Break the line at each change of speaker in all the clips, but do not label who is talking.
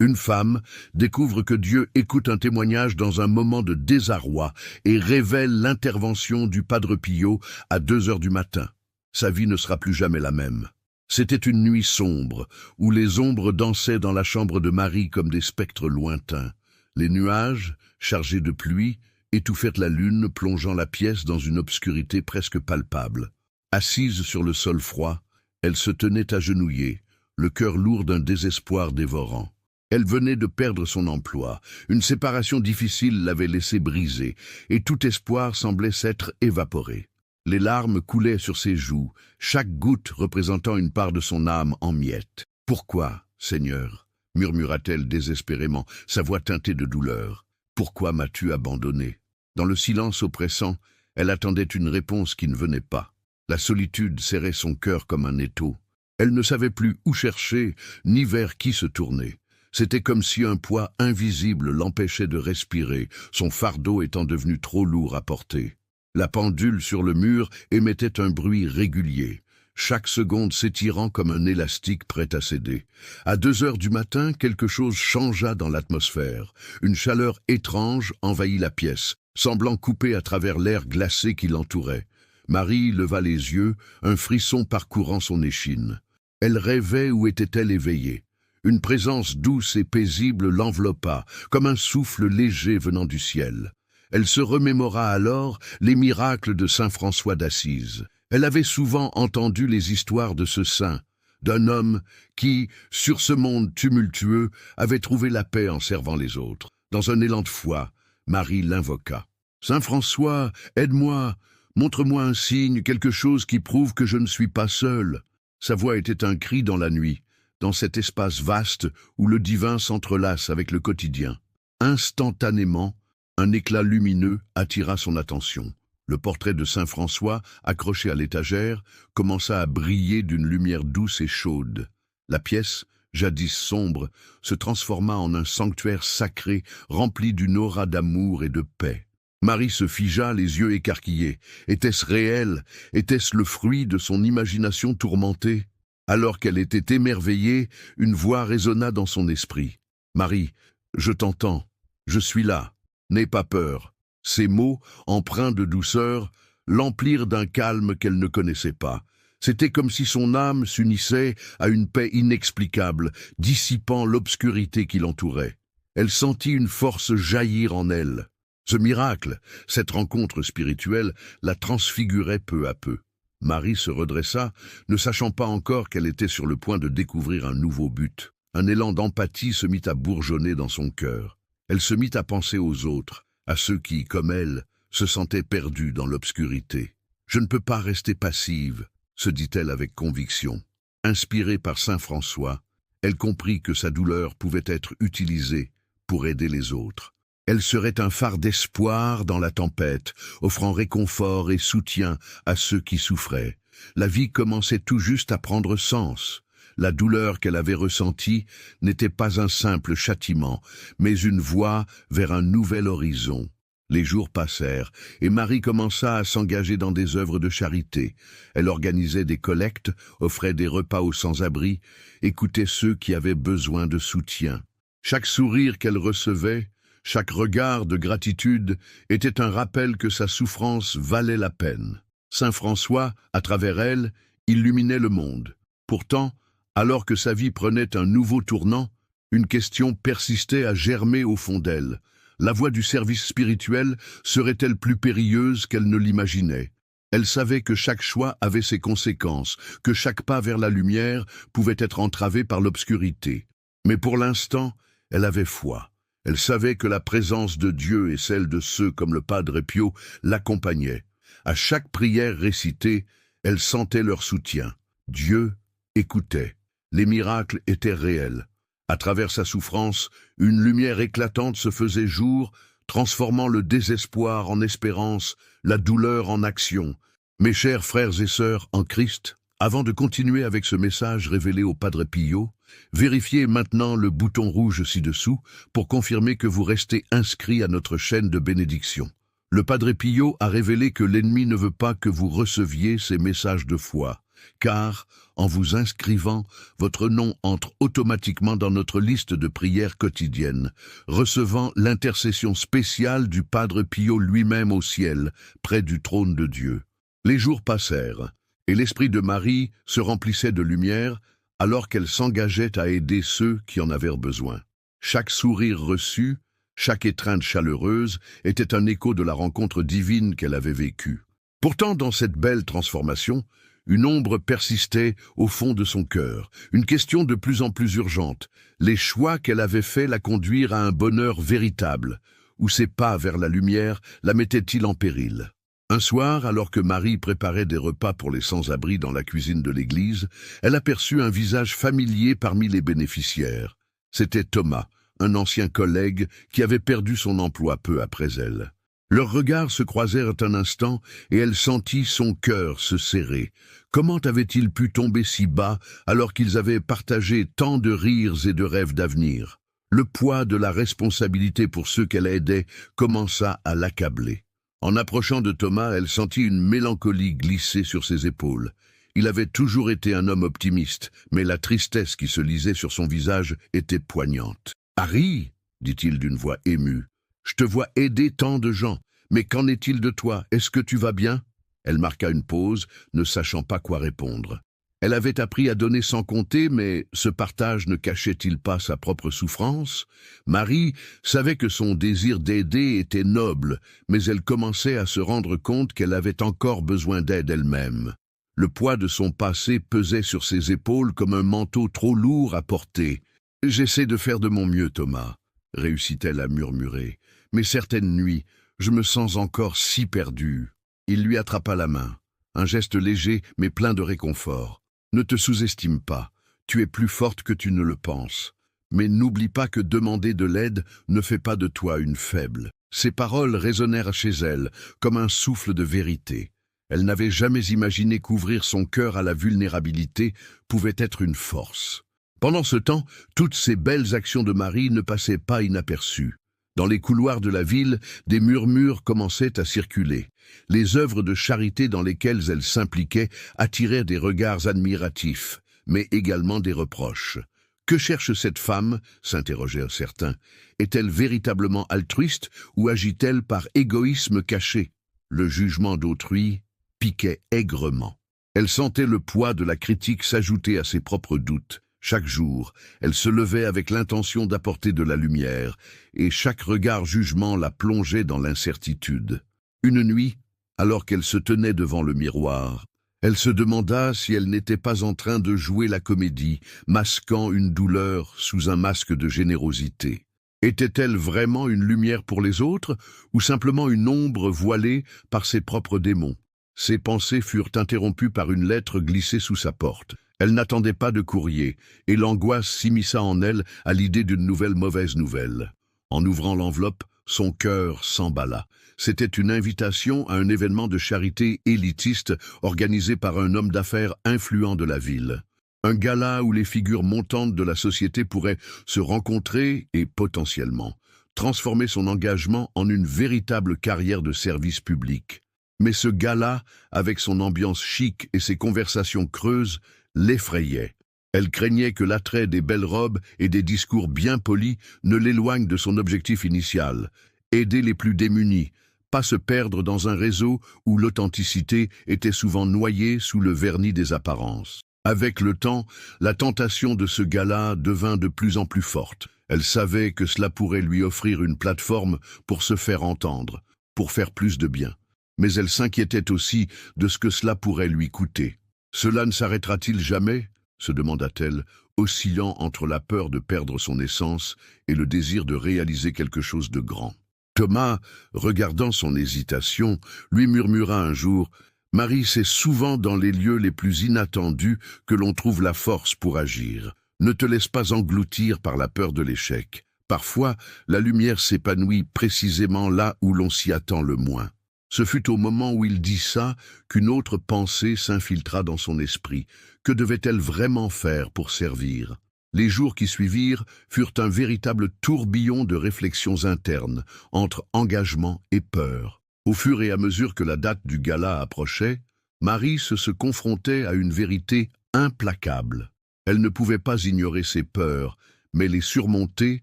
Une femme découvre que Dieu écoute un témoignage dans un moment de désarroi et révèle l'intervention du Padre Pio à 2 heures du matin. Sa vie ne sera plus jamais la même. C'était une nuit sombre, où les ombres dansaient dans la chambre de Marie comme des spectres lointains. Les nuages, chargés de pluie, étouffaient la lune, plongeant la pièce dans une obscurité presque palpable. Assise sur le sol froid, elle se tenait agenouillée, le cœur lourd d'un désespoir dévorant. Elle venait de perdre son emploi, une séparation difficile l'avait laissée brisée, et tout espoir semblait s'être évaporé. Les larmes coulaient sur ses joues, chaque goutte représentant une part de son âme en miettes. « Pourquoi, Seigneur ?» murmura-t-elle désespérément, sa voix teintée de douleur. « Pourquoi m'as-tu abandonnée ?» Dans le silence oppressant, elle attendait une réponse qui ne venait pas. La solitude serrait son cœur comme un étau. Elle ne savait plus où chercher, ni vers qui se tourner. C'était comme si un poids invisible l'empêchait de respirer, son fardeau étant devenu trop lourd à porter. La pendule sur le mur émettait un bruit régulier, chaque seconde s'étirant comme un élastique prêt à céder. À 2 heures du matin, quelque chose changea dans l'atmosphère. Une chaleur étrange envahit la pièce, semblant couper à travers l'air glacé qui l'entourait. Marie leva les yeux, un frisson parcourant son échine. Elle rêvait ou était-elle éveillée? Une présence douce et paisible l'enveloppa, comme un souffle léger venant du ciel. Elle se remémora alors les miracles de saint François d'Assise. Elle avait souvent entendu les histoires de ce saint, d'un homme qui, sur ce monde tumultueux, avait trouvé la paix en servant les autres. Dans un élan de foi, Marie l'invoqua. « Saint François, aide-moi, montre-moi un signe, quelque chose qui prouve que je ne suis pas seul. » Sa voix était un cri dans la nuit, dans cet espace vaste où le divin s'entrelace avec le quotidien. Instantanément, un éclat lumineux attira son attention. Le portrait de saint François, accroché à l'étagère, commença à briller d'une lumière douce et chaude. La pièce, jadis sombre, se transforma en un sanctuaire sacré rempli d'une aura d'amour et de paix. Marie se figea, les yeux écarquillés. Était-ce réel? Était-ce le fruit de son imagination tourmentée? Alors qu'elle était émerveillée, une voix résonna dans son esprit. « Marie, je t'entends, je suis là, n'aie pas peur. » Ces mots, empreints de douceur, l'emplirent d'un calme qu'elle ne connaissait pas. C'était comme si son âme s'unissait à une paix inexplicable, dissipant l'obscurité qui l'entourait. Elle sentit une force jaillir en elle. Ce miracle, cette rencontre spirituelle, la transfigurait peu à peu. Marie se redressa, ne sachant pas encore qu'elle était sur le point de découvrir un nouveau but. Un élan d'empathie se mit à bourgeonner dans son cœur. Elle se mit à penser aux autres, à ceux qui, comme elle, se sentaient perdus dans l'obscurité. « Je ne peux pas rester passive », se dit-elle avec conviction. Inspirée par saint François, elle comprit que sa douleur pouvait être utilisée pour aider les autres. Elle serait un phare d'espoir dans la tempête, offrant réconfort et soutien à ceux qui souffraient. La vie commençait tout juste à prendre sens. La douleur qu'elle avait ressentie n'était pas un simple châtiment, mais une voie vers un nouvel horizon. Les jours passèrent, et Marie commença à s'engager dans des œuvres de charité. Elle organisait des collectes, offrait des repas aux sans-abri, écoutait ceux qui avaient besoin de soutien. Chaque sourire qu'elle recevait, chaque regard de gratitude était un rappel que sa souffrance valait la peine. Saint François, à travers elle, illuminait le monde. Pourtant, alors que sa vie prenait un nouveau tournant, une question persistait à germer au fond d'elle. La voie du service spirituel serait-elle plus périlleuse qu'elle ne l'imaginait? Elle savait que chaque choix avait ses conséquences, que chaque pas vers la lumière pouvait être entravé par l'obscurité. Mais pour l'instant, elle avait foi. Elle savait que la présence de Dieu et celle de ceux comme le Padre Pio l'accompagnaient. À chaque prière récitée, elle sentait leur soutien. Dieu écoutait. Les miracles étaient réels. À travers sa souffrance, une lumière éclatante se faisait jour, transformant le désespoir en espérance, la douleur en action. Mes chers frères et sœurs en Christ, avant de continuer avec ce message révélé au Padre Pio, vérifiez maintenant le bouton rouge ci-dessous pour confirmer que vous restez inscrit à notre chaîne de bénédiction. Le Padre Pio a révélé que l'ennemi ne veut pas que vous receviez ces messages de foi. car, en vous inscrivant, votre nom entre automatiquement dans notre liste de prières quotidiennes, recevant l'intercession spéciale du Padre Pio lui-même au ciel, près du trône de Dieu. Les jours passèrent, et l'esprit de Marie se remplissait de lumière, alors qu'elle s'engageait à aider ceux qui en avaient besoin. Chaque sourire reçu, chaque étreinte chaleureuse était un écho de la rencontre divine qu'elle avait vécue. Pourtant, dans cette belle transformation, une ombre persistait au fond de son cœur, une question de plus en plus urgente. Les choix qu'elle avait faits la conduire à un bonheur véritable, ou ses pas vers la lumière la mettaient-ils en péril? Un soir, alors que Marie préparait des repas pour les sans-abri dans la cuisine de l'église, elle aperçut un visage familier parmi les bénéficiaires. C'était Thomas, un ancien collègue qui avait perdu son emploi peu après elle. Leurs regards se croisèrent un instant et elle sentit son cœur se serrer. Comment avait-il pu tomber si bas alors qu'ils avaient partagé tant de rires et de rêves d'avenir? Le poids de la responsabilité pour ceux qu'elle aidait commença à l'accabler. En approchant de Thomas, elle sentit une mélancolie glisser sur ses épaules. Il avait toujours été un homme optimiste, mais la tristesse qui se lisait sur son visage était poignante. « Harry, dit-il d'une voix émue, je te vois aider tant de gens, mais qu'en est-il de toi? Est-ce que tu vas bien ?» Elle marqua une pause, ne sachant pas quoi répondre. Elle avait appris à donner sans compter, mais ce partage ne cachait-il pas sa propre souffrance? Marie savait que son désir d'aider était noble, mais elle commençait à se rendre compte qu'elle avait encore besoin d'aide elle-même. Le poids de son passé pesait sur ses épaules comme un manteau trop lourd à porter. « J'essaie de faire de mon mieux, Thomas, » réussit-elle à murmurer. « Mais certaines nuits, je me sens encore si perdue. » Il lui attrapa la main, un geste léger mais plein de réconfort. « Ne te sous-estime pas, tu es plus forte que tu ne le penses. Mais n'oublie pas que demander de l'aide ne fait pas de toi une faible. » Ces paroles résonnèrent chez elle comme un souffle de vérité. Elle n'avait jamais imaginé qu'ouvrir son cœur à la vulnérabilité pouvait être une force. Pendant ce temps, toutes ces belles actions de Marie ne passaient pas inaperçues. Dans les couloirs de la ville, des murmures commençaient à circuler. Les œuvres de charité dans lesquelles elle s'impliquait attiraient des regards admiratifs, mais également des reproches. « Que cherche cette femme ?» s'interrogèrent certains. « Est-elle véritablement altruiste ou agit-elle par égoïsme caché ?» Le jugement d'autrui piquait aigrement. Elle sentait le poids de la critique s'ajouter à ses propres doutes. Chaque jour, elle se levait avec l'intention d'apporter de la lumière, et chaque regard jugement la plongeait dans l'incertitude. Une nuit, alors qu'elle se tenait devant le miroir, elle se demanda si elle n'était pas en train de jouer la comédie, masquant une douleur sous un masque de générosité. Était-elle vraiment une lumière pour les autres, ou simplement une ombre voilée par ses propres démons? Ses pensées furent interrompues par une lettre glissée sous sa porte. Elle n'attendait pas de courrier, et l'angoisse s'immisça en elle à l'idée d'une nouvelle mauvaise nouvelle. En ouvrant l'enveloppe, son cœur s'emballa. C'était une invitation à un événement de charité élitiste organisé par un homme d'affaires influent de la ville. Un gala où les figures montantes de la société pourraient se rencontrer et, potentiellement, transformer son engagement en une véritable carrière de service public. Mais ce gala, avec son ambiance chic et ses conversations creuses, l'effrayait. Elle craignait que l'attrait des belles robes et des discours bien polis ne l'éloigne de son objectif initial, aider les plus démunis, pas se perdre dans un réseau où l'authenticité était souvent noyée sous le vernis des apparences. Avec le temps, la tentation de ce gala devint de plus en plus forte. Elle savait que cela pourrait lui offrir une plateforme pour se faire entendre, pour faire plus de bien. Mais elle s'inquiétait aussi de ce que cela pourrait lui coûter. « Cela ne s'arrêtera-t-il jamais ?» se demanda-t-elle, oscillant entre la peur de perdre son essence et le désir de réaliser quelque chose de grand. Thomas, regardant son hésitation, lui murmura un jour « Marie, c'est souvent dans les lieux les plus inattendus que l'on trouve la force pour agir. Ne te laisse pas engloutir par la peur de l'échec. Parfois, la lumière s'épanouit précisément là où l'on s'y attend le moins. » Ce fut au moment où il dit ça qu'une autre pensée s'infiltra dans son esprit. Que devait-elle vraiment faire pour servir? Les jours qui suivirent furent un véritable tourbillon de réflexions internes, entre engagement et peur. Au fur et à mesure que la date du gala approchait, Marie se confrontait à une vérité implacable. Elle ne pouvait pas ignorer ses peurs, mais les surmonter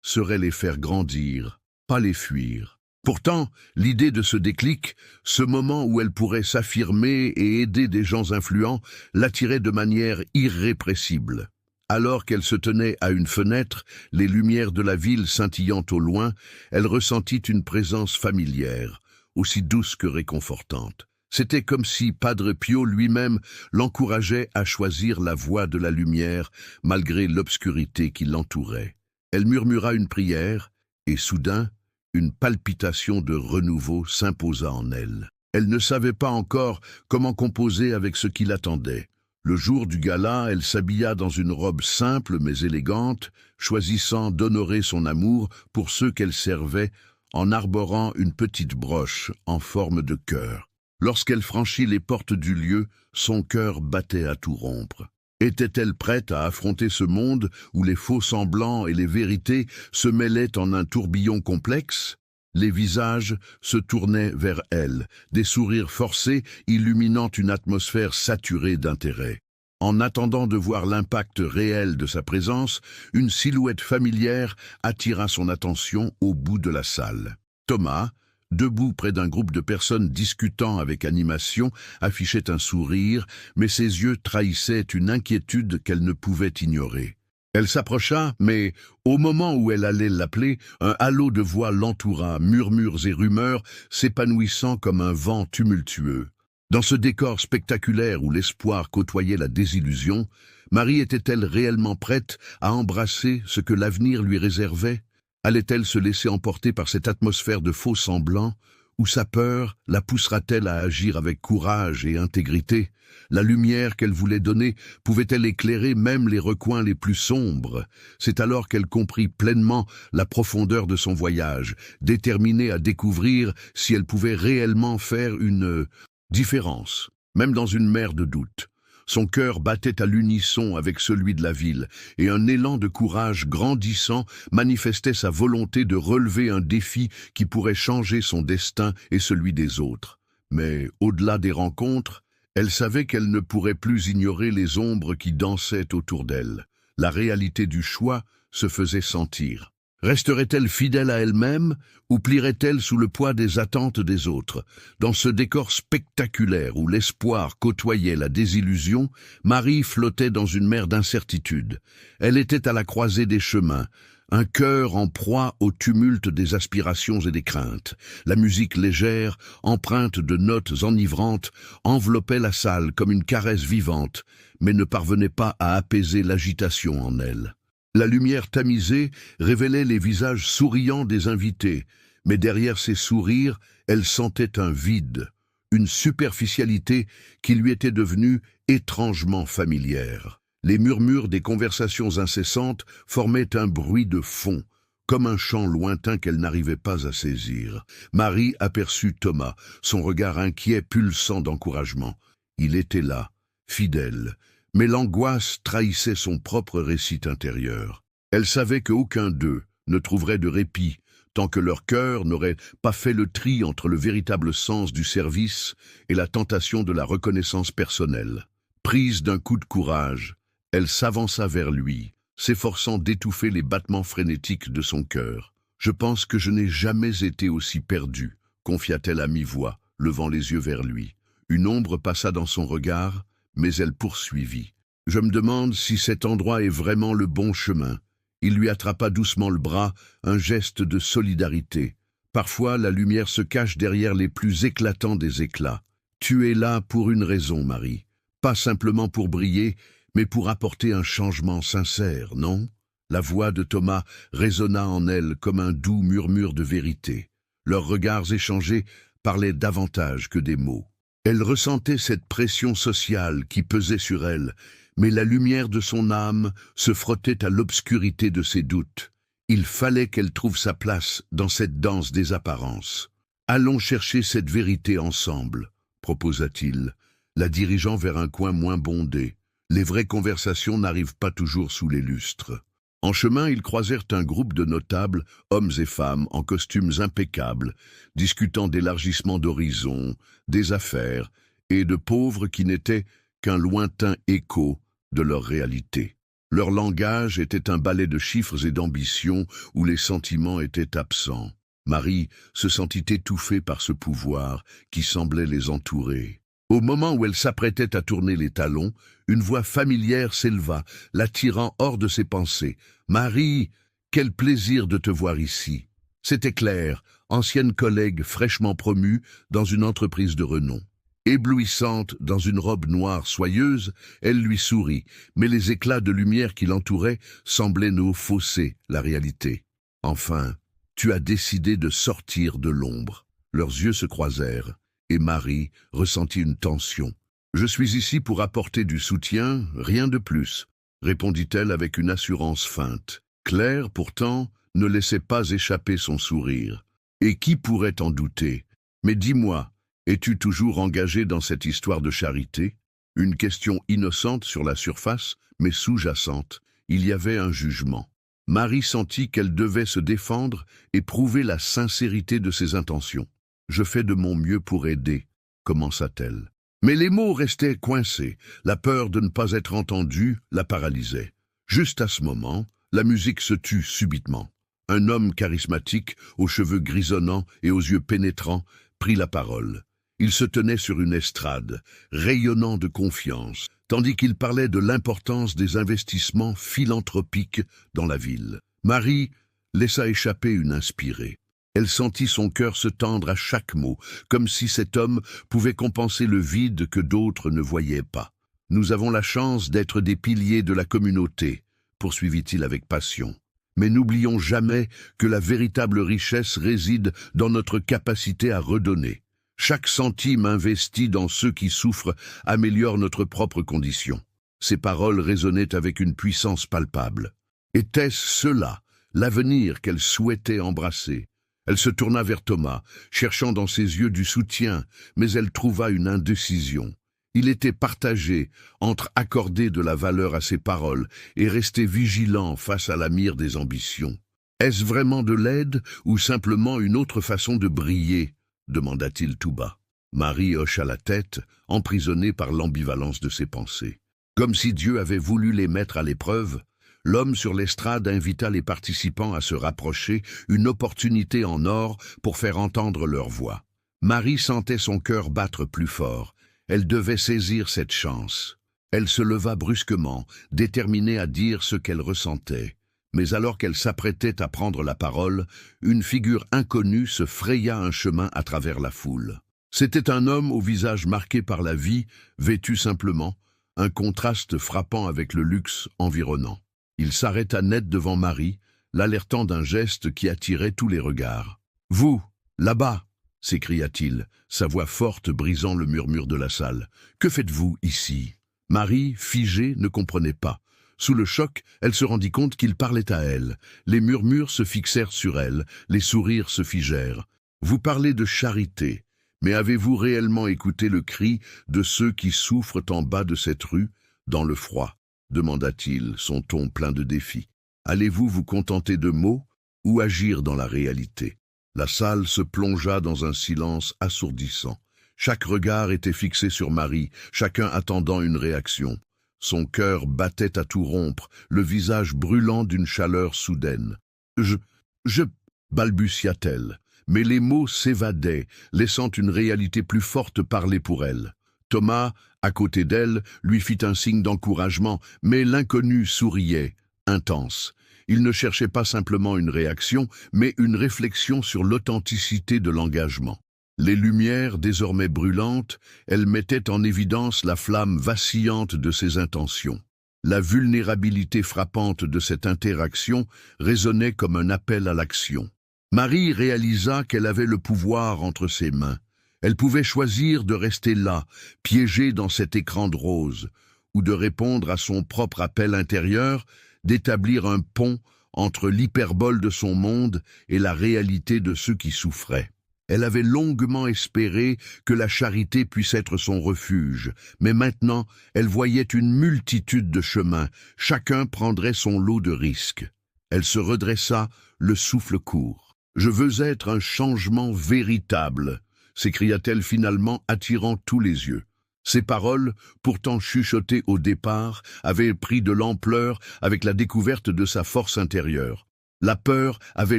serait les faire grandir, pas les fuir. Pourtant, l'idée de ce déclic, ce moment où elle pourrait s'affirmer et aider des gens influents, l'attirait de manière irrépressible. Alors qu'elle se tenait à une fenêtre, les lumières de la ville scintillant au loin, elle ressentit une présence familière, aussi douce que réconfortante. C'était comme si Padre Pio lui-même l'encourageait à choisir la voie de la lumière, malgré l'obscurité qui l'entourait. Elle murmura une prière, et soudain, une palpitation de renouveau s'imposa en elle. Elle ne savait pas encore comment composer avec ce qui l'attendait. Le jour du gala, elle s'habilla dans une robe simple mais élégante, choisissant d'honorer son amour pour ceux qu'elle servait en arborant une petite broche en forme de cœur. Lorsqu'elle franchit les portes du lieu, son cœur battait à tout rompre. Était-elle prête à affronter ce monde où les faux-semblants et les vérités se mêlaient en un tourbillon complexe? Les visages se tournaient vers elle, des sourires forcés illuminant une atmosphère saturée d'intérêt. En attendant de voir l'impact réel de sa présence, une silhouette familière attira son attention au bout de la salle. Thomas, debout près d'un groupe de personnes discutant avec animation, affichait un sourire, mais ses yeux trahissaient une inquiétude qu'elle ne pouvait ignorer. Elle s'approcha, mais au moment où elle allait l'appeler, un halo de voix l'entoura, murmures et rumeurs s'épanouissant comme un vent tumultueux. Dans ce décor spectaculaire où l'espoir côtoyait la désillusion, Marie était-elle réellement prête à embrasser ce que l'avenir lui réservait? Allait-elle se laisser emporter par cette atmosphère de faux semblants, ou sa peur la poussera-t-elle à agir avec courage et intégrité? La lumière qu'elle voulait donner pouvait-elle éclairer même les recoins les plus sombres? C'est alors qu'elle comprit pleinement la profondeur de son voyage, déterminée à découvrir si elle pouvait réellement faire une différence, même dans une mer de doute. Son cœur battait à l'unisson avec celui de la ville, et un élan de courage grandissant manifestait sa volonté de relever un défi qui pourrait changer son destin et celui des autres. Mais, au-delà des rencontres, elle savait qu'elle ne pourrait plus ignorer les ombres qui dansaient autour d'elle. La réalité du choix se faisait sentir. Resterait-elle fidèle à elle-même ou plierait-elle sous le poids des attentes des autres? Dans ce décor spectaculaire où l'espoir côtoyait la désillusion, Marie flottait dans une mer d'incertitude. Elle était à la croisée des chemins, un cœur en proie au tumulte des aspirations et des craintes. La musique légère, empreinte de notes enivrantes, enveloppait la salle comme une caresse vivante, mais ne parvenait pas à apaiser l'agitation en elle. La lumière tamisée révélait les visages souriants des invités, mais derrière ces sourires, elle sentait un vide, une superficialité qui lui était devenue étrangement familière. Les murmures des conversations incessantes formaient un bruit de fond, comme un chant lointain qu'elle n'arrivait pas à saisir. Marie aperçut Thomas, son regard inquiet pulsant d'encouragement. Il était là, fidèle, mais l'angoisse trahissait son propre récit intérieur. Elle savait qu'aucun d'eux ne trouverait de répit tant que leur cœur n'aurait pas fait le tri entre le véritable sens du service et la tentation de la reconnaissance personnelle. Prise d'un coup de courage, elle s'avança vers lui, s'efforçant d'étouffer les battements frénétiques de son cœur. « Je pense que je n'ai jamais été aussi perdue », confia-t-elle à mi-voix, levant les yeux vers lui. Une ombre passa dans son regard, mais elle poursuivit. « Je me demande si cet endroit est vraiment le bon chemin. » Il lui attrapa doucement le bras, un geste de solidarité. Parfois, la lumière se cache derrière les plus éclatants des éclats. Tu es là pour une raison, Marie. Pas simplement pour briller, mais pour apporter un changement sincère, non? La voix de Thomas résonna en elle comme un doux murmure de vérité. Leurs regards échangés parlaient davantage que des mots. Elle ressentait cette pression sociale qui pesait sur elle, mais la lumière de son âme se frottait à l'obscurité de ses doutes. Il fallait qu'elle trouve sa place dans cette danse des apparences. « Allons chercher cette vérité ensemble », proposa-t-il, la dirigeant vers un coin moins bondé. Les vraies conversations n'arrivent pas toujours sous les lustres. En chemin, ils croisèrent un groupe de notables, hommes et femmes, en costumes impeccables, discutant d'élargissement d'horizons, des affaires et de pauvres qui n'étaient qu'un lointain écho de leur réalité. Leur langage était un ballet de chiffres et d'ambitions où les sentiments étaient absents. Marie se sentit étouffée par ce pouvoir qui semblait les entourer. Au moment où elle s'apprêtait à tourner les talons, une voix familière s'éleva, l'attirant hors de ses pensées. « Marie, quel plaisir de te voir ici !» C'était Claire, ancienne collègue fraîchement promue dans une entreprise de renom. Éblouissante dans une robe noire soyeuse, elle lui sourit, mais les éclats de lumière qui l'entouraient semblaient nous fausser la réalité. « Enfin, tu as décidé de sortir de l'ombre. » Leurs yeux se croisèrent, et Marie ressentit une tension. « Je suis ici pour apporter du soutien, rien de plus, » répondit-elle avec une assurance feinte. Claire, pourtant, ne laissait pas échapper son sourire. « Et qui pourrait en douter? Mais dis-moi, es-tu toujours engagé dans cette histoire de charité ?» Une question innocente sur la surface, mais sous-jacente. Il y avait un jugement. Marie sentit qu'elle devait se défendre et prouver la sincérité de ses intentions. « Je fais de mon mieux pour aider », commença-t-elle. Mais les mots restaient coincés. La peur de ne pas être entendue la paralysait. Juste à ce moment, la musique se tut subitement. Un homme charismatique, aux cheveux grisonnants et aux yeux pénétrants, prit la parole. Il se tenait sur une estrade, rayonnant de confiance, tandis qu'il parlait de l'importance des investissements philanthropiques dans la ville. Marie laissa échapper une inspirée. Elle sentit son cœur se tendre à chaque mot, comme si cet homme pouvait compenser le vide que d'autres ne voyaient pas. « Nous avons la chance d'être des piliers de la communauté, » poursuivit-il avec passion. « Mais n'oublions jamais que la véritable richesse réside dans notre capacité à redonner. Chaque centime investi dans ceux qui souffrent améliore notre propre condition. » Ces paroles résonnaient avec une puissance palpable. Était-ce cela, l'avenir qu'elle souhaitait embrasser? Elle se tourna vers Thomas, cherchant dans ses yeux du soutien, mais elle trouva une indécision. Il était partagé entre accorder de la valeur à ses paroles et rester vigilant face à la mire des ambitions. « Est-ce vraiment de l'aide ou simplement une autre façon de briller ?» demanda-t-il tout bas. Marie hocha la tête, emprisonnée par l'ambivalence de ses pensées. Comme si Dieu avait voulu les mettre à l'épreuve, l'homme sur l'estrade invita les participants à se rapprocher, une opportunité en or pour faire entendre leur voix. Marie sentait son cœur battre plus fort. Elle devait saisir cette chance. Elle se leva brusquement, déterminée à dire ce qu'elle ressentait. Mais alors qu'elle s'apprêtait à prendre la parole, une figure inconnue se fraya un chemin à travers la foule. C'était un homme au visage marqué par la vie, vêtu simplement, un contraste frappant avec le luxe environnant. Il s'arrêta net devant Marie, l'alertant d'un geste qui attirait tous les regards. « Vous, là-bas !» s'écria-t-il, sa voix forte brisant le murmure de la salle. « Que faites-vous ici ?» Marie, figée, ne comprenait pas. Sous le choc, elle se rendit compte qu'il parlait à elle. Les murmures se fixèrent sur elle, les sourires se figèrent. « Vous parlez de charité, mais avez-vous réellement écouté le cri de ceux qui souffrent en bas de cette rue, dans le froid ?» demanda-t-il, son ton plein de défi. « Allez-vous vous contenter de mots ou agir dans la réalité ?» La salle se plongea dans un silence assourdissant. Chaque regard était fixé sur Marie, chacun attendant une réaction. Son cœur battait à tout rompre, le visage brûlant d'une chaleur soudaine. Je balbutia-t-elle, mais les mots s'évadaient, laissant une réalité plus forte parler pour elle. Thomas, à côté d'elle, lui fit un signe d'encouragement, mais l'inconnu souriait, intense. Il ne cherchait pas simplement une réaction, mais une réflexion sur l'authenticité de l'engagement. Les lumières, désormais brûlantes, elles mettaient en évidence la flamme vacillante de ses intentions. La vulnérabilité frappante de cette interaction résonnait comme un appel à l'action. Marie réalisa qu'elle avait le pouvoir entre ses mains. Elle pouvait choisir de rester là, piégée dans cet écran de rose, ou de répondre à son propre appel intérieur, d'établir un pont entre l'hyperbole de son monde et la réalité de ceux qui souffraient. Elle avait longuement espéré que la charité puisse être son refuge, mais maintenant elle voyait une multitude de chemins, chacun prendrait son lot de risques. Elle se redressa, le souffle court. « Je veux être un changement véritable », s'écria-t-elle finalement, attirant tous les yeux. Ces paroles, pourtant chuchotées au départ, avaient pris de l'ampleur avec la découverte de sa force intérieure. La peur avait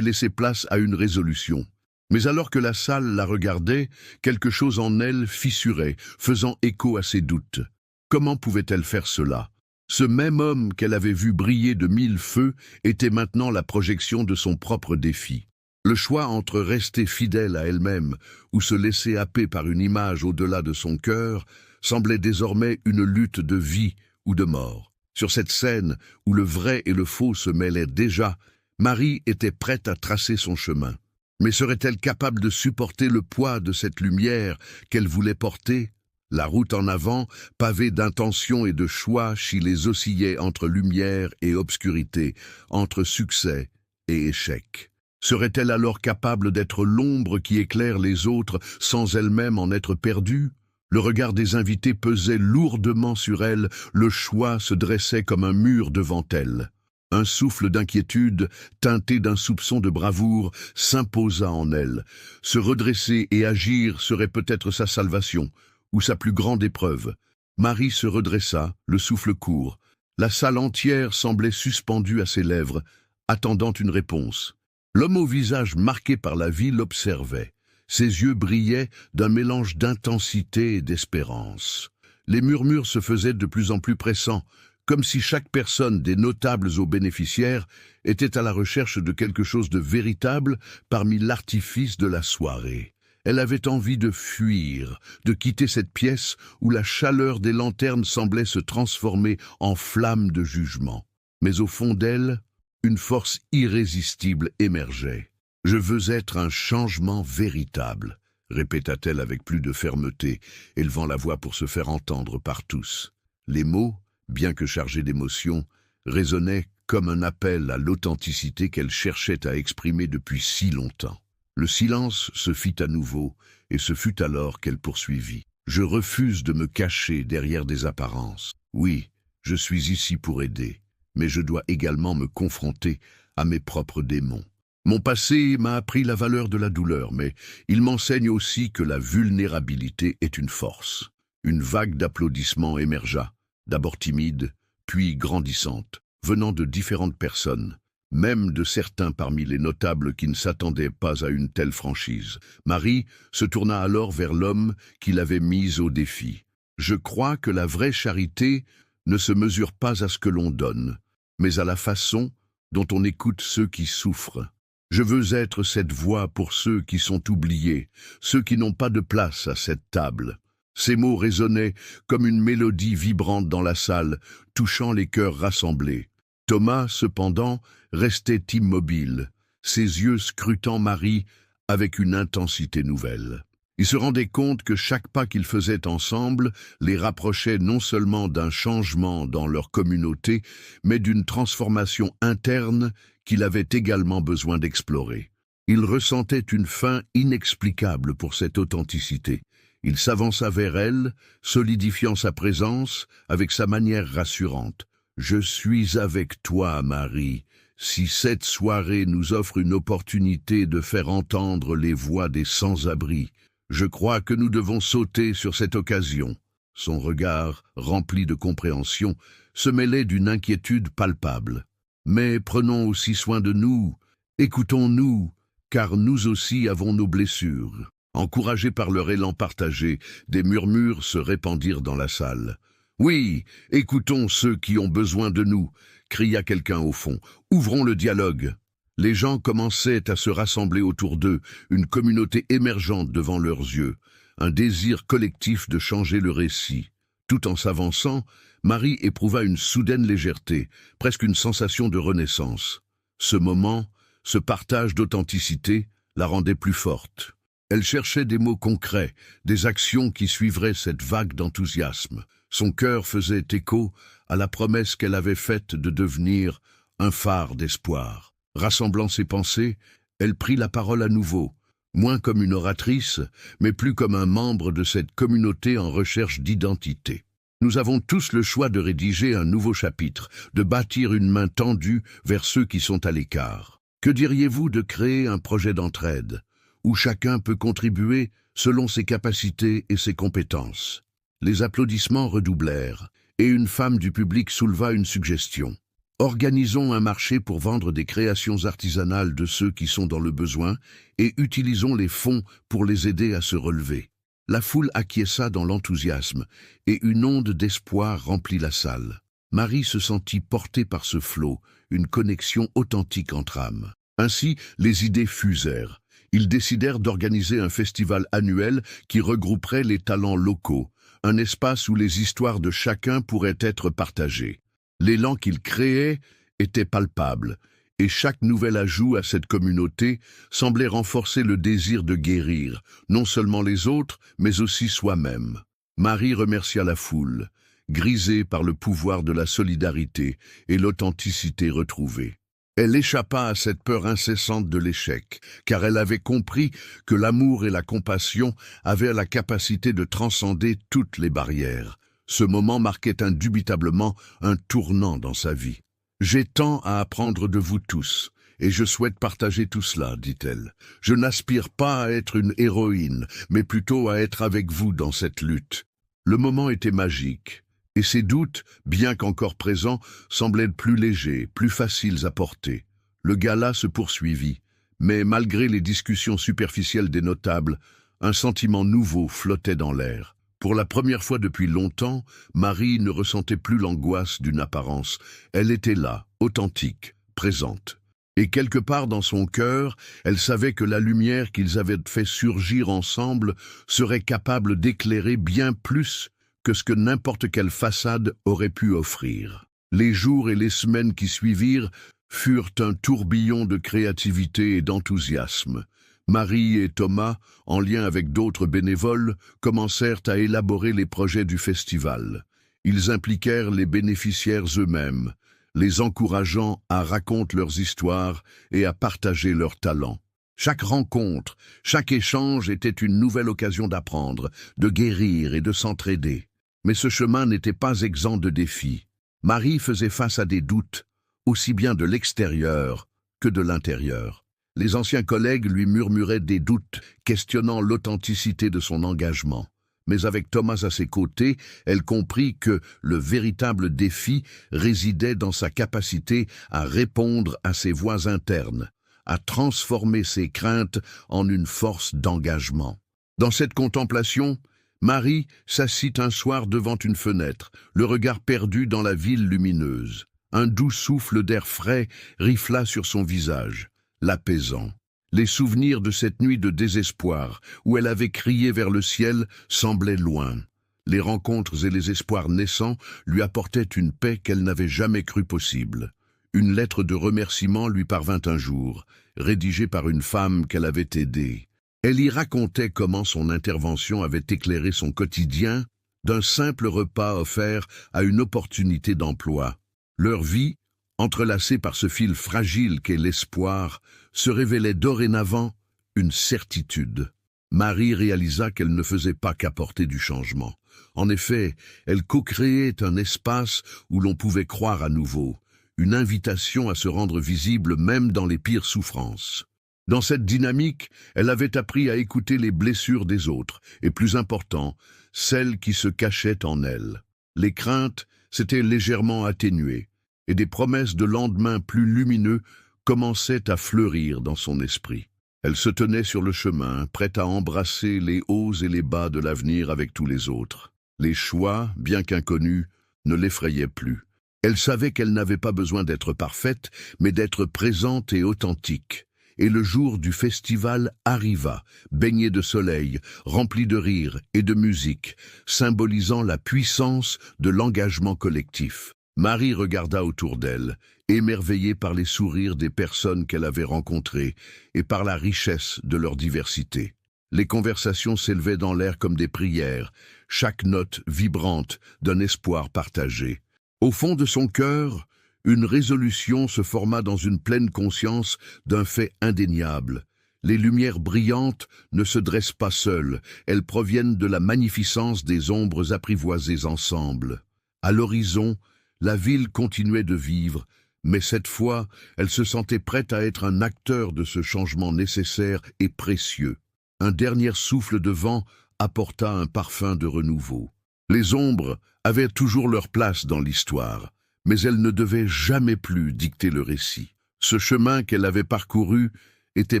laissé place à une résolution. Mais alors que la salle la regardait, quelque chose en elle fissurait, faisant écho à ses doutes. Comment pouvait-elle faire cela? Ce même homme qu'elle avait vu briller de 1000 feux était maintenant la projection de son propre défi. Le choix entre rester fidèle à elle-même ou se laisser happer par une image au-delà de son cœur semblait désormais une lutte de vie ou de mort. Sur cette scène où le vrai et le faux se mêlaient déjà, Marie était prête à tracer son chemin. Mais serait-elle capable de supporter le poids de cette lumière qu'elle voulait porter? La route en avant, pavée d'intentions et de choix, les oscillait entre lumière et obscurité, entre succès et échec. Serait-elle alors capable d'être l'ombre qui éclaire les autres sans elle-même en être perdue? Le regard des invités pesait lourdement sur elle, le choix se dressait comme un mur devant elle. Un souffle d'inquiétude, teinté d'un soupçon de bravoure, s'imposa en elle. Se redresser et agir serait peut-être sa salvation, ou sa plus grande épreuve. Marie se redressa, le souffle court. La salle entière semblait suspendue à ses lèvres, attendant une réponse. L'homme au visage marqué par la vie l'observait. Ses yeux brillaient d'un mélange d'intensité et d'espérance. Les murmures se faisaient de plus en plus pressants, comme si chaque personne, des notables aux bénéficiaires, était à la recherche de quelque chose de véritable parmi l'artifice de la soirée. Elle avait envie de fuir, de quitter cette pièce où la chaleur des lanternes semblait se transformer en flamme de jugement. Mais au fond d'elle, une force irrésistible émergeait. « Je veux être un changement véritable », répéta-t-elle avec plus de fermeté, élevant la voix pour se faire entendre par tous. Les mots, bien que chargés d'émotion, résonnaient comme un appel à l'authenticité qu'elle cherchait à exprimer depuis si longtemps. Le silence se fit à nouveau, et ce fut alors qu'elle poursuivit. « Je refuse de me cacher derrière des apparences. Oui, je suis ici pour aider, mais je dois également me confronter à mes propres démons. Mon passé m'a appris la valeur de la douleur, mais il m'enseigne aussi que la vulnérabilité est une force. » Une vague d'applaudissements émergea, d'abord timide, puis grandissante, venant de différentes personnes, même de certains parmi les notables qui ne s'attendaient pas à une telle franchise. Marie se tourna alors vers l'homme qui l'avait mise au défi. « Je crois que la vraie charité ne se mesure pas à ce que l'on donne, mais à la façon dont on écoute ceux qui souffrent. Je veux être cette voix pour ceux qui sont oubliés, ceux qui n'ont pas de place à cette table. » Ces mots résonnaient comme une mélodie vibrante dans la salle, touchant les cœurs rassemblés. Thomas, cependant, restait immobile, ses yeux scrutant Marie avec une intensité nouvelle. Il se rendait compte que chaque pas qu'ils faisaient ensemble les rapprochait non seulement d'un changement dans leur communauté, mais d'une transformation interne qu'il avait également besoin d'explorer. Il ressentait une faim inexplicable pour cette authenticité. Il s'avança vers elle, solidifiant sa présence avec sa manière rassurante. « Je suis avec toi, Marie. Si cette soirée nous offre une opportunité de faire entendre les voix des sans-abri, je crois que nous devons sauter sur cette occasion. » Son regard, rempli de compréhension, se mêlait d'une inquiétude palpable. « Mais prenons aussi soin de nous, écoutons-nous, car nous aussi avons nos blessures. » Encouragés par leur élan partagé, des murmures se répandirent dans la salle. « Oui, écoutons ceux qui ont besoin de nous !» cria quelqu'un au fond. « Ouvrons le dialogue !» Les gens commençaient à se rassembler autour d'eux, une communauté émergente devant leurs yeux, un désir collectif de changer le récit. Tout en s'avançant, Marie éprouva une soudaine légèreté, presque une sensation de renaissance. Ce moment, ce partage d'authenticité, la rendait plus forte. Elle cherchait des mots concrets, des actions qui suivraient cette vague d'enthousiasme. Son cœur faisait écho à la promesse qu'elle avait faite de devenir un phare d'espoir. Rassemblant ses pensées, elle prit la parole à nouveau, moins comme une oratrice, mais plus comme un membre de cette communauté en recherche d'identité. Nous avons tous le choix de rédiger un nouveau chapitre, de bâtir une main tendue vers ceux qui sont à l'écart. Que diriez-vous de créer un projet d'entraide, où chacun peut contribuer selon ses capacités et ses compétences? Les applaudissements redoublèrent, et une femme du public souleva une suggestion. Organisons un marché pour vendre des créations artisanales de ceux qui sont dans le besoin et utilisons les fonds pour les aider à se relever. La foule acquiesça dans l'enthousiasme et une onde d'espoir remplit la salle. Marie se sentit portée par ce flot, une connexion authentique entre âmes. Ainsi, les idées fusèrent. Ils décidèrent d'organiser un festival annuel qui regrouperait les talents locaux, un espace où les histoires de chacun pourraient être partagées. L'élan qu'ils créaient était palpable, et chaque nouvel ajout à cette communauté semblait renforcer le désir de guérir, non seulement les autres, mais aussi soi-même. Marie remercia la foule, grisée par le pouvoir de la solidarité et l'authenticité retrouvée. Elle échappa à cette peur incessante de l'échec, car elle avait compris que l'amour et la compassion avaient la capacité de transcender toutes les barrières. Ce moment marquait indubitablement un tournant dans sa vie. « J'ai tant à apprendre de vous tous, et je souhaite partager tout cela, dit-elle. Je n'aspire pas à être une héroïne, mais plutôt à être avec vous dans cette lutte. » Le moment était magique, et ses doutes, bien qu'encore présents, semblaient plus légers, plus faciles à porter. Le gala se poursuivit, mais malgré les discussions superficielles des notables, un sentiment nouveau flottait dans l'air. Pour la première fois depuis longtemps, Marie ne ressentait plus l'angoisse d'une apparence. Elle était là, authentique, présente. Et quelque part dans son cœur, elle savait que la lumière qu'ils avaient fait surgir ensemble serait capable d'éclairer bien plus que ce que n'importe quelle façade aurait pu offrir. Les jours et les semaines qui suivirent furent un tourbillon de créativité et d'enthousiasme. Marie et Thomas, en lien avec d'autres bénévoles, commencèrent à élaborer les projets du festival. Ils impliquèrent les bénéficiaires eux-mêmes, les encourageant à raconter leurs histoires et à partager leurs talents. Chaque rencontre, chaque échange était une nouvelle occasion d'apprendre, de guérir et de s'entraider. Mais ce chemin n'était pas exempt de défis. Marie faisait face à des doutes, aussi bien de l'extérieur que de l'intérieur. Les anciens collègues lui murmuraient des doutes, questionnant l'authenticité de son engagement. Mais avec Thomas à ses côtés, elle comprit que le véritable défi résidait dans sa capacité à répondre à ses voix internes, à transformer ses craintes en une force d'engagement. Dans cette contemplation, Marie s'assit un soir devant une fenêtre, le regard perdu dans la ville lumineuse. Un doux souffle d'air frais rifla sur son visage, l'apaisant. Les souvenirs de cette nuit de désespoir, où elle avait crié vers le ciel, semblaient loin. Les rencontres et les espoirs naissants lui apportaient une paix qu'elle n'avait jamais cru possible. Une lettre de remerciement lui parvint un jour, rédigée par une femme qu'elle avait aidée. Elle y racontait comment son intervention avait éclairé son quotidien, d'un simple repas offert à une opportunité d'emploi. Leur vie, entrelacée par ce fil fragile qu'est l'espoir, se révélait dorénavant une certitude. Marie réalisa qu'elle ne faisait pas qu'apporter du changement. En effet, elle co-créait un espace où l'on pouvait croire à nouveau, une invitation à se rendre visible même dans les pires souffrances. Dans cette dynamique, elle avait appris à écouter les blessures des autres, et plus important, celles qui se cachaient en elle. Les craintes s'étaient légèrement atténuées, et des promesses de lendemain plus lumineux commençaient à fleurir dans son esprit. Elle se tenait sur le chemin, prête à embrasser les hauts et les bas de l'avenir avec tous les autres. Les choix, bien qu'inconnus, ne l'effrayaient plus. Elle savait qu'elle n'avait pas besoin d'être parfaite, mais d'être présente et authentique. Et le jour du festival arriva, baigné de soleil, rempli de rires et de musique, symbolisant la puissance de l'engagement collectif. Marie regarda autour d'elle, émerveillée par les sourires des personnes qu'elle avait rencontrées et par la richesse de leur diversité. Les conversations s'élevaient dans l'air comme des prières, chaque note vibrante d'un espoir partagé. Au fond de son cœur, une résolution se forma dans une pleine conscience d'un fait indéniable. Les lumières brillantes ne se dressent pas seules, elles proviennent de la magnificence des ombres apprivoisées ensemble. À l'horizon, la ville continuait de vivre, mais cette fois, elle se sentait prête à être un acteur de ce changement nécessaire et précieux. Un dernier souffle de vent apporta un parfum de renouveau. Les ombres avaient toujours leur place dans l'histoire, mais elles ne devaient jamais plus dicter le récit. Ce chemin qu'elle avait parcouru était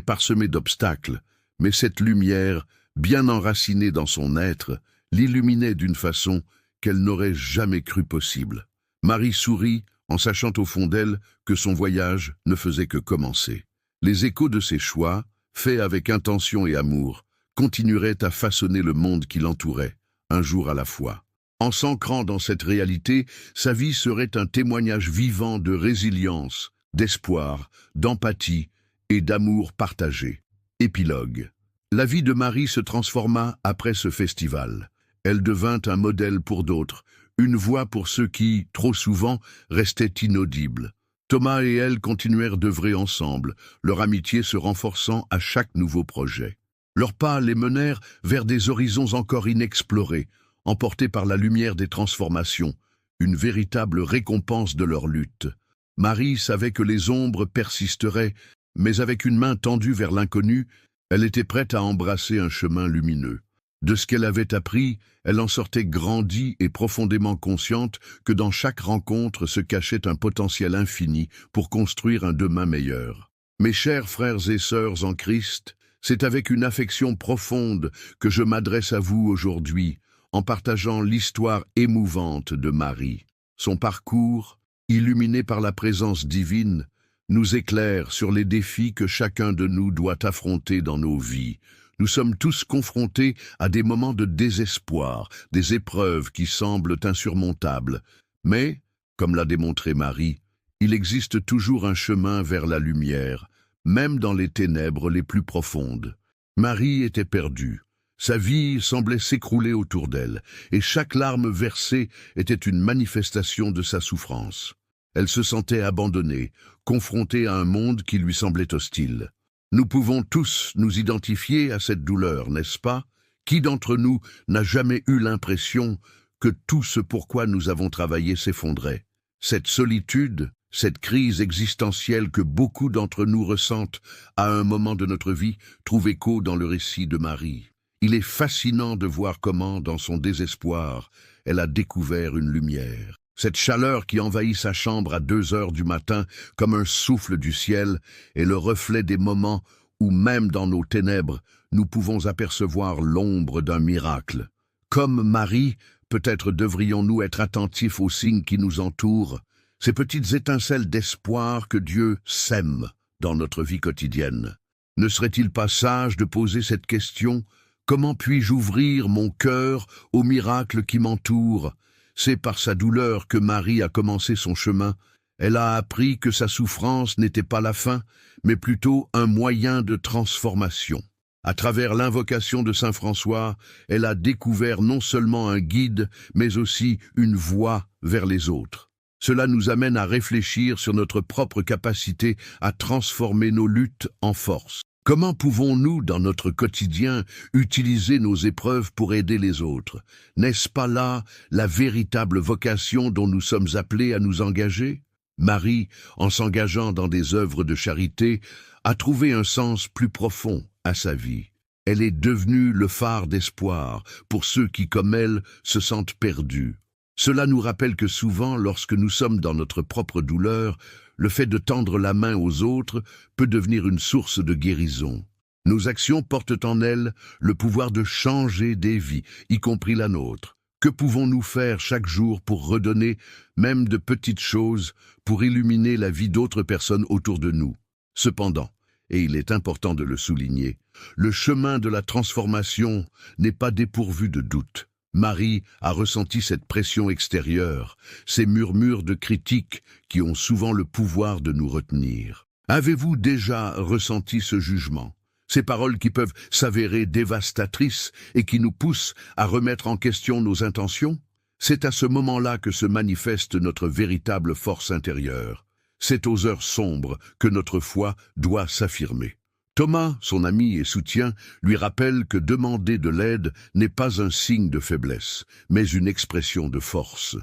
parsemé d'obstacles, mais cette lumière, bien enracinée dans son être, l'illuminait d'une façon qu'elle n'aurait jamais cru possible. Marie sourit en sachant au fond d'elle que son voyage ne faisait que commencer. Les échos de ses choix, faits avec intention et amour, continueraient à façonner le monde qui l'entourait, un jour à la fois. En s'ancrant dans cette réalité, sa vie serait un témoignage vivant de résilience, d'espoir, d'empathie et d'amour partagé. Épilogue. La vie de Marie se transforma après ce festival. Elle devint un modèle pour d'autres, une voix pour ceux qui, trop souvent, restaient inaudibles. Thomas et elle continuèrent d'œuvrer ensemble, leur amitié se renforçant à chaque nouveau projet. Leurs pas les menèrent vers des horizons encore inexplorés, emportés par la lumière des transformations, une véritable récompense de leur lutte. Marie savait que les ombres persisteraient, mais avec une main tendue vers l'inconnu, elle était prête à embrasser un chemin lumineux. De ce qu'elle avait appris, elle en sortait grandie et profondément consciente que dans chaque rencontre se cachait un potentiel infini pour construire un demain meilleur. Mes chers frères et sœurs en Christ, c'est avec une affection profonde que je m'adresse à vous aujourd'hui, en partageant l'histoire émouvante de Marie. Son parcours, illuminé par la présence divine, nous éclaire sur les défis que chacun de nous doit affronter dans nos vies. Nous sommes tous confrontés à des moments de désespoir, des épreuves qui semblent insurmontables. Mais, comme l'a démontré Marie, il existe toujours un chemin vers la lumière, même dans les ténèbres les plus profondes. Marie était perdue. Sa vie semblait s'écrouler autour d'elle, et chaque larme versée était une manifestation de sa souffrance. Elle se sentait abandonnée, confrontée à un monde qui lui semblait hostile. Nous pouvons tous nous identifier à cette douleur, n'est-ce pas? Qui d'entre nous n'a jamais eu l'impression que tout ce pourquoi nous avons travaillé s'effondrait? Cette solitude, cette crise existentielle que beaucoup d'entre nous ressentent à un moment de notre vie, trouve écho dans le récit de Marie. Il est fascinant de voir comment, dans son désespoir, elle a découvert une lumière. Cette chaleur qui envahit sa chambre à 2 heures du matin comme un souffle du ciel est le reflet des moments où même dans nos ténèbres, nous pouvons apercevoir l'ombre d'un miracle. Comme Marie, peut-être devrions-nous être attentifs aux signes qui nous entourent, ces petites étincelles d'espoir que Dieu sème dans notre vie quotidienne. Ne serait-il pas sage de poser cette question: comment puis-je ouvrir mon cœur au miracle qui m'entoure? C'est par sa douleur que Marie a commencé son chemin. Elle a appris que sa souffrance n'était pas la fin, mais plutôt un moyen de transformation. À travers l'invocation de saint François, elle a découvert non seulement un guide, mais aussi une voie vers les autres. Cela nous amène à réfléchir sur notre propre capacité à transformer nos luttes en force. Comment pouvons-nous, dans notre quotidien, utiliser nos épreuves pour aider les autres? N'est-ce pas là la véritable vocation dont nous sommes appelés à nous engager? Marie, en s'engageant dans des œuvres de charité, a trouvé un sens plus profond à sa vie. Elle est devenue le phare d'espoir pour ceux qui, comme elle, se sentent perdus. Cela nous rappelle que souvent, lorsque nous sommes dans notre propre douleur, le fait de tendre la main aux autres peut devenir une source de guérison. Nos actions portent en elles le pouvoir de changer des vies, y compris la nôtre. Que pouvons-nous faire chaque jour pour redonner, même de petites choses, pour illuminer la vie d'autres personnes autour de nous? Cependant, et il est important de le souligner, le chemin de la transformation n'est pas dépourvu de doutes. Marie a ressenti cette pression extérieure, ces murmures de critiques qui ont souvent le pouvoir de nous retenir. Avez-vous déjà ressenti ce jugement? Ces paroles qui peuvent s'avérer dévastatrices et qui nous poussent à remettre en question nos intentions? C'est à ce moment-là que se manifeste notre véritable force intérieure. C'est aux heures sombres que notre foi doit s'affirmer. Thomas, son ami et soutien, lui rappelle que demander de l'aide n'est pas un signe de faiblesse, mais une expression de force.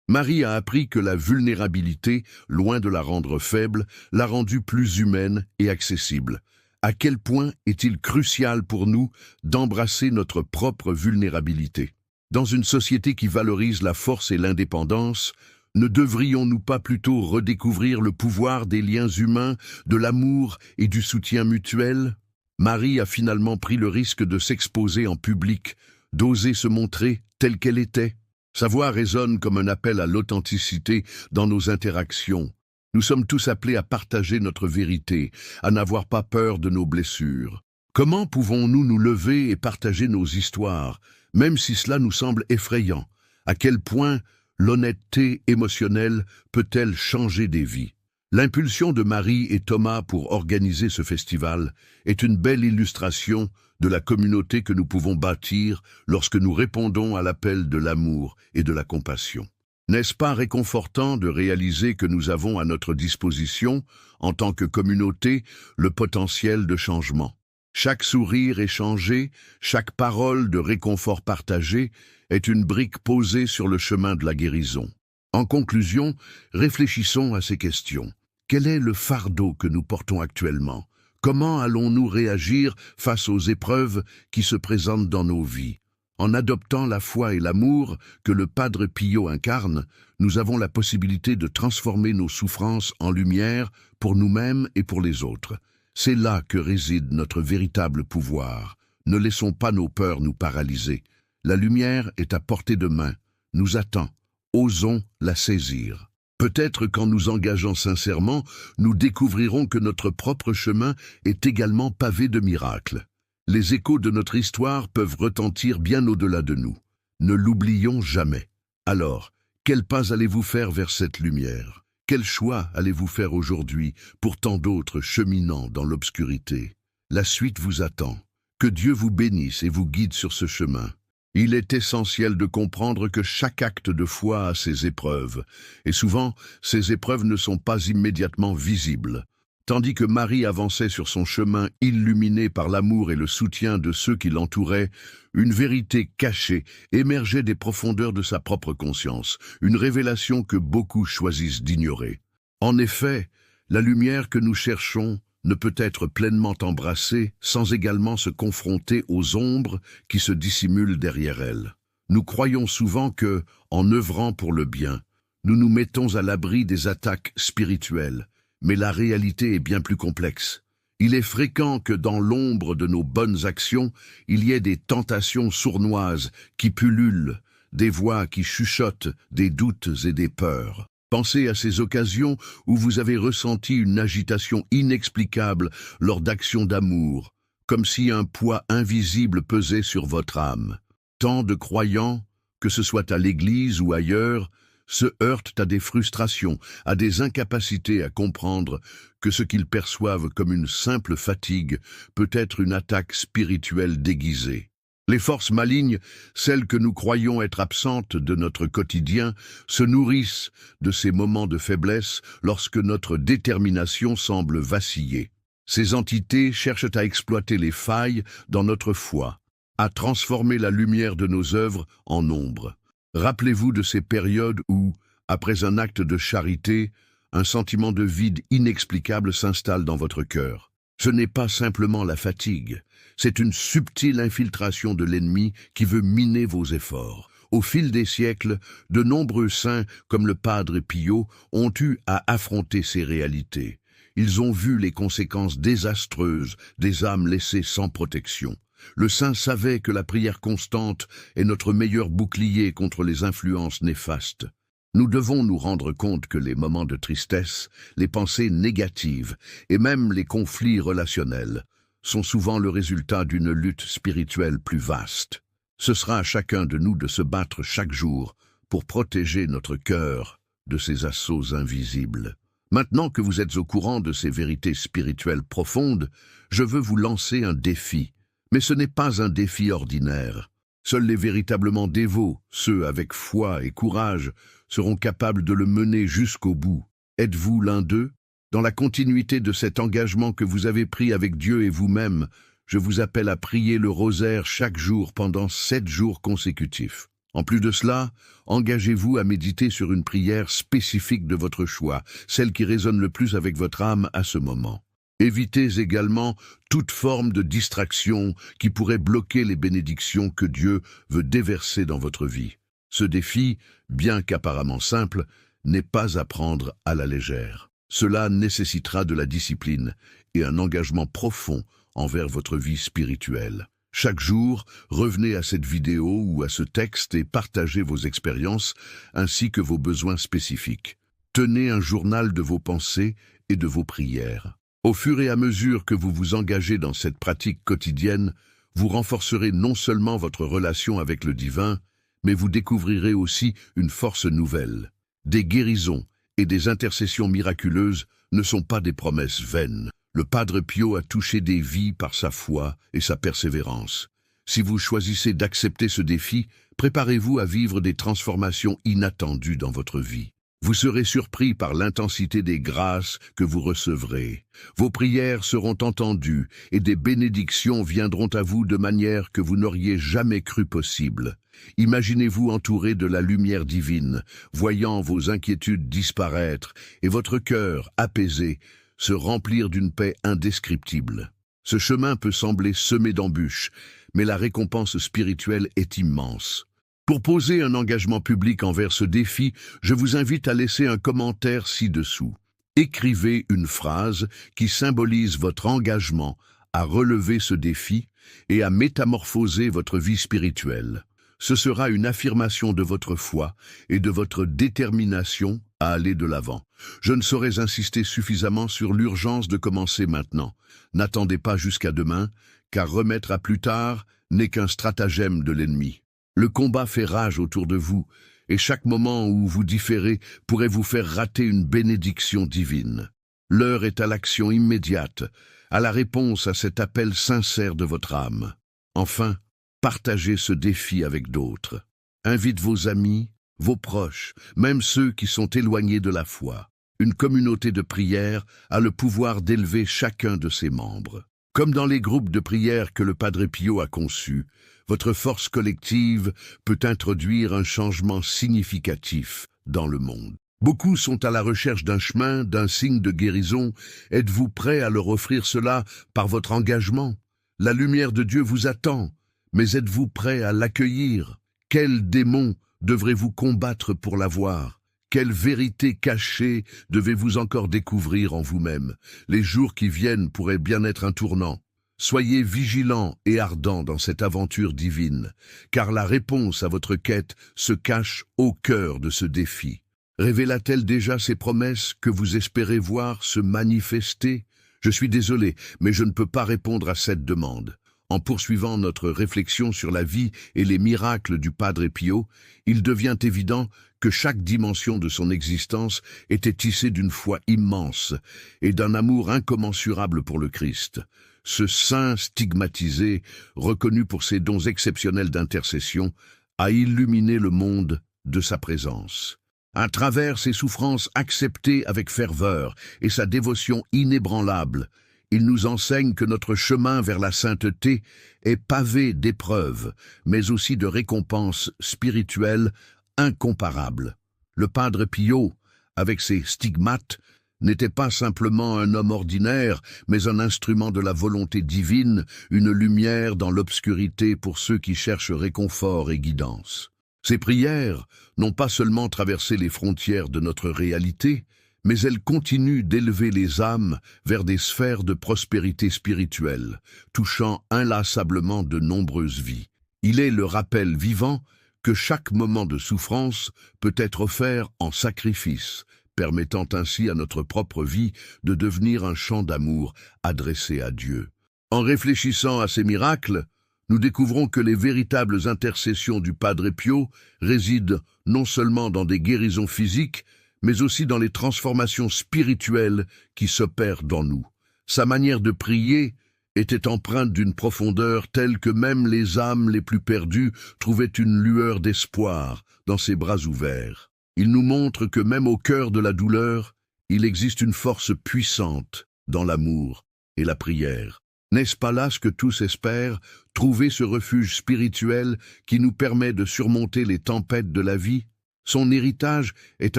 Marie a appris que la vulnérabilité, loin de la rendre faible, l'a rendue plus humaine et accessible. À quel point est-il crucial pour nous d'embrasser notre propre vulnérabilité? Dans une société qui valorise la force et l'indépendance, ne devrions-nous pas plutôt redécouvrir le pouvoir des liens humains, de l'amour et du soutien mutuel? Marie a finalement pris le risque de s'exposer en public, d'oser se montrer telle qu'elle était. Sa voix résonne comme un appel à l'authenticité dans nos interactions. Nous sommes tous appelés à partager notre vérité, à n'avoir pas peur de nos blessures. Comment pouvons-nous nous lever et partager nos histoires, même si cela nous semble effrayant? À quel point l'honnêteté émotionnelle peut-elle changer des vies? L'impulsion de Marie et Thomas pour organiser ce festival est une belle illustration de la communauté que nous pouvons bâtir lorsque nous répondons à l'appel de l'amour et de la compassion. N'est-ce pas réconfortant de réaliser que nous avons à notre disposition, en tant que communauté, le potentiel de changement? Chaque sourire échangé, chaque parole de réconfort partagé est une brique posée sur le chemin de la guérison. En conclusion, réfléchissons à ces questions. Quel est le fardeau que nous portons actuellement? Comment allons-nous réagir face aux épreuves qui se présentent dans nos vies? En adoptant la foi et l'amour que le Padre Pio incarne, nous avons la possibilité de transformer nos souffrances en lumière pour nous-mêmes et pour les autres. C'est là que réside notre véritable pouvoir. Ne laissons pas nos peurs nous paralyser. La lumière est à portée de main, nous attend. Osons la saisir. Peut-être qu'en nous engageant sincèrement, nous découvrirons que notre propre chemin est également pavé de miracles. Les échos de notre histoire peuvent retentir bien au-delà de nous. Ne l'oublions jamais. Alors, quels pas allez-vous faire vers cette lumière? Quel choix allez-vous faire aujourd'hui pour tant d'autres cheminant dans l'obscurité? La suite vous attend. Que Dieu vous bénisse et vous guide sur ce chemin. Il est essentiel de comprendre que chaque acte de foi a ses épreuves, et souvent, ces épreuves ne sont pas immédiatement visibles. Tandis que Marie avançait sur son chemin illuminée par l'amour et le soutien de ceux qui l'entouraient, une vérité cachée émergeait des profondeurs de sa propre conscience, une révélation que beaucoup choisissent d'ignorer. En effet, la lumière que nous cherchons ne peut être pleinement embrassée sans également se confronter aux ombres qui se dissimulent derrière elle. Nous croyons souvent que, en œuvrant pour le bien, nous nous mettons à l'abri des attaques spirituelles, mais la réalité est bien plus complexe. Il est fréquent que dans l'ombre de nos bonnes actions, il y ait des tentations sournoises qui pullulent, des voix qui chuchotent, des doutes et des peurs. Pensez à ces occasions où vous avez ressenti une agitation inexplicable lors d'actions d'amour, comme si un poids invisible pesait sur votre âme. Tant de croyants, que ce soit à l'église ou ailleurs, se heurtent à des frustrations, à des incapacités à comprendre que ce qu'ils perçoivent comme une simple fatigue peut être une attaque spirituelle déguisée. Les forces malignes, celles que nous croyons être absentes de notre quotidien, se nourrissent de ces moments de faiblesse lorsque notre détermination semble vaciller. Ces entités cherchent à exploiter les failles dans notre foi, à transformer la lumière de nos œuvres en ombre. Rappelez-vous de ces périodes où, après un acte de charité, un sentiment de vide inexplicable s'installe dans votre cœur. Ce n'est pas simplement la fatigue, c'est une subtile infiltration de l'ennemi qui veut miner vos efforts. Au fil des siècles, de nombreux saints, comme le Padre Pio, ont eu à affronter ces réalités. Ils ont vu les conséquences désastreuses des âmes laissées sans protection. Le saint savait que la prière constante est notre meilleur bouclier contre les influences néfastes. Nous devons nous rendre compte que les moments de tristesse, les pensées négatives et même les conflits relationnels sont souvent le résultat d'une lutte spirituelle plus vaste. Ce sera à chacun de nous de se battre chaque jour pour protéger notre cœur de ces assauts invisibles. Maintenant que vous êtes au courant de ces vérités spirituelles profondes, je veux vous lancer un défi. Mais ce n'est pas un défi ordinaire. Seuls les véritablement dévots, ceux avec foi et courage, seront capables de le mener jusqu'au bout. Êtes-vous l'un d'eux? Dans la continuité de cet engagement que vous avez pris avec Dieu et vous-même, je vous appelle à prier le rosaire chaque jour pendant 7 jours consécutifs. En plus de cela, engagez-vous à méditer sur une prière spécifique de votre choix, celle qui résonne le plus avec votre âme à ce moment. Évitez également toute forme de distraction qui pourrait bloquer les bénédictions que Dieu veut déverser dans votre vie. Ce défi, bien qu'apparemment simple, n'est pas à prendre à la légère. Cela nécessitera de la discipline et un engagement profond envers votre vie spirituelle. Chaque jour, revenez à cette vidéo ou à ce texte et partagez vos expériences ainsi que vos besoins spécifiques. Tenez un journal de vos pensées et de vos prières. Au fur et à mesure que vous vous engagez dans cette pratique quotidienne, vous renforcerez non seulement votre relation avec le divin, mais vous découvrirez aussi une force nouvelle. Des guérisons et des intercessions miraculeuses ne sont pas des promesses vaines. Le Padre Pio a touché des vies par sa foi et sa persévérance. Si vous choisissez d'accepter ce défi, préparez-vous à vivre des transformations inattendues dans votre vie. Vous serez surpris par l'intensité des grâces que vous recevrez. Vos prières seront entendues et des bénédictions viendront à vous de manière que vous n'auriez jamais cru possible. Imaginez-vous entouré de la lumière divine, voyant vos inquiétudes disparaître et votre cœur, apaisé, se remplir d'une paix indescriptible. Ce chemin peut sembler semé d'embûches, mais la récompense spirituelle est immense. Pour poser un engagement public envers ce défi, je vous invite à laisser un commentaire ci-dessous. Écrivez une phrase qui symbolise votre engagement à relever ce défi et à métamorphoser votre vie spirituelle. Ce sera une affirmation de votre foi et de votre détermination à aller de l'avant. Je ne saurais insister suffisamment sur l'urgence de commencer maintenant. N'attendez pas jusqu'à demain, car remettre à plus tard n'est qu'un stratagème de l'ennemi. Le combat fait rage autour de vous, et chaque moment où vous différez pourrait vous faire rater une bénédiction divine. L'heure est à l'action immédiate, à la réponse à cet appel sincère de votre âme. Enfin, partagez ce défi avec d'autres. Invite vos amis, vos proches, même ceux qui sont éloignés de la foi. Une communauté de prière a le pouvoir d'élever chacun de ses membres. Comme dans les groupes de prière que le Padre Pio a conçus, votre force collective peut introduire un changement significatif dans le monde. Beaucoup sont à la recherche d'un chemin, d'un signe de guérison. Êtes-vous prêt à leur offrir cela par votre engagement? La lumière de Dieu vous attend, mais êtes-vous prêt à l'accueillir? Quel démon devrez-vous combattre pour l'avoir? Quelle vérité cachée devez-vous encore découvrir en vous-même? Les jours qui viennent pourraient bien être un tournant. Soyez vigilants et ardents dans cette aventure divine, car la réponse à votre quête se cache au cœur de ce défi. Révéla-t-elle déjà ces promesses que vous espérez voir se manifester? Je suis désolé, mais je ne peux pas répondre à cette demande. En poursuivant notre réflexion sur la vie et les miracles du Padre Pio, il devient évident que chaque dimension de son existence était tissée d'une foi immense et d'un amour incommensurable pour le Christ. Ce saint stigmatisé, reconnu pour ses dons exceptionnels d'intercession, a illuminé le monde de sa présence. À travers ses souffrances acceptées avec ferveur et sa dévotion inébranlable, il nous enseigne que notre chemin vers la sainteté est pavé d'épreuves, mais aussi de récompenses spirituelles incomparables. Le Padre Pio, avec ses stigmates, n'était pas simplement un homme ordinaire, mais un instrument de la volonté divine, une lumière dans l'obscurité pour ceux qui cherchent réconfort et guidance. Ses prières n'ont pas seulement traversé les frontières de notre réalité, mais elles continuent d'élever les âmes vers des sphères de prospérité spirituelle, touchant inlassablement de nombreuses vies. Il est le rappel vivant que chaque moment de souffrance peut être offert en sacrifice, permettant ainsi à notre propre vie de devenir un chant d'amour adressé à Dieu. En réfléchissant à ces miracles, nous découvrons que les véritables intercessions du Padre Pio résident non seulement dans des guérisons physiques, mais aussi dans les transformations spirituelles qui s'opèrent dans nous. Sa manière de prier était empreinte d'une profondeur telle que même les âmes les plus perdues trouvaient une lueur d'espoir dans ses bras ouverts. Il nous montre que même au cœur de la douleur, il existe une force puissante dans l'amour et la prière. N'est-ce pas là ce que tous espèrent, trouver ce refuge spirituel qui nous permet de surmonter les tempêtes de la vie? Son héritage est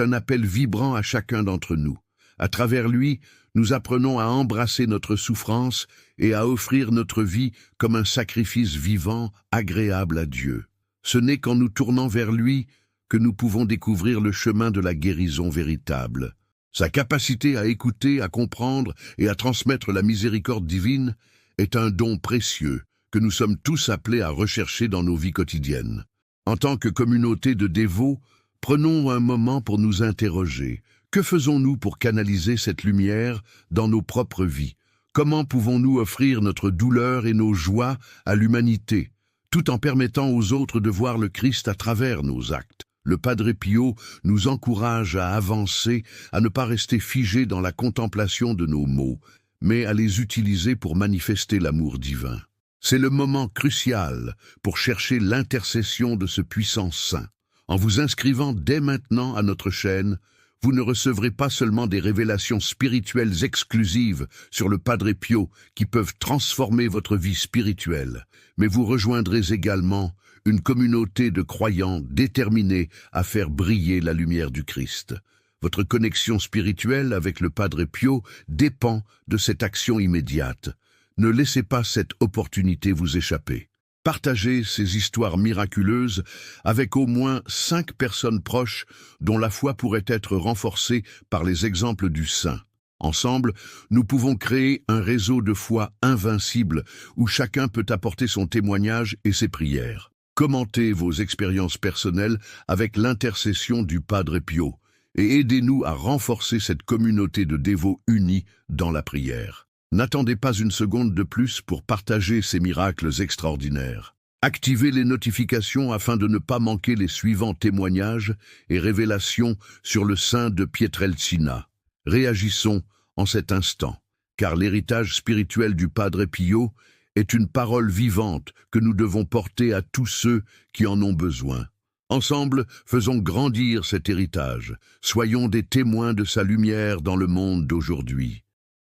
un appel vibrant à chacun d'entre nous. À travers lui, Nous apprenons à embrasser notre souffrance et à offrir notre vie comme un sacrifice vivant, agréable à Dieu. Ce n'est qu'en nous tournant vers lui que nous pouvons découvrir le chemin de la guérison véritable. Sa capacité à écouter, à comprendre et à transmettre la miséricorde divine est un don précieux que nous sommes tous appelés à rechercher dans nos vies quotidiennes. En tant que communauté de dévots, prenons un moment pour nous interroger. Que faisons-nous pour canaliser cette lumière dans nos propres vies? Comment pouvons-nous offrir notre douleur et nos joies à l'humanité, tout en permettant aux autres de voir le Christ à travers nos actes? Le Padre Pio nous encourage à avancer, à ne pas rester figés dans la contemplation de nos maux, mais à les utiliser pour manifester l'amour divin. C'est le moment crucial pour chercher l'intercession de ce puissant saint. En vous inscrivant dès maintenant à notre chaîne, vous ne recevrez pas seulement des révélations spirituelles exclusives sur le Padre Pio qui peuvent transformer votre vie spirituelle, mais vous rejoindrez également une communauté de croyants déterminés à faire briller la lumière du Christ. Votre connexion spirituelle avec le Padre Pio dépend de cette action immédiate. Ne laissez pas cette opportunité vous échapper. Partagez ces histoires miraculeuses avec au moins 5 personnes proches dont la foi pourrait être renforcée par les exemples du saint. Ensemble, nous pouvons créer un réseau de foi invincible où chacun peut apporter son témoignage et ses prières. Commentez vos expériences personnelles avec l'intercession du Padre Pio et aidez-nous à renforcer cette communauté de dévots unis dans la prière. N'attendez pas une seconde de plus pour partager ces miracles extraordinaires. Activez les notifications afin de ne pas manquer les suivants témoignages et révélations sur le saint de Pietrelcina. Réagissons en cet instant, car l'héritage spirituel du Padre Pio est une parole vivante que nous devons porter à tous ceux qui en ont besoin. Ensemble, faisons grandir cet héritage. Soyons des témoins de sa lumière dans le monde d'aujourd'hui.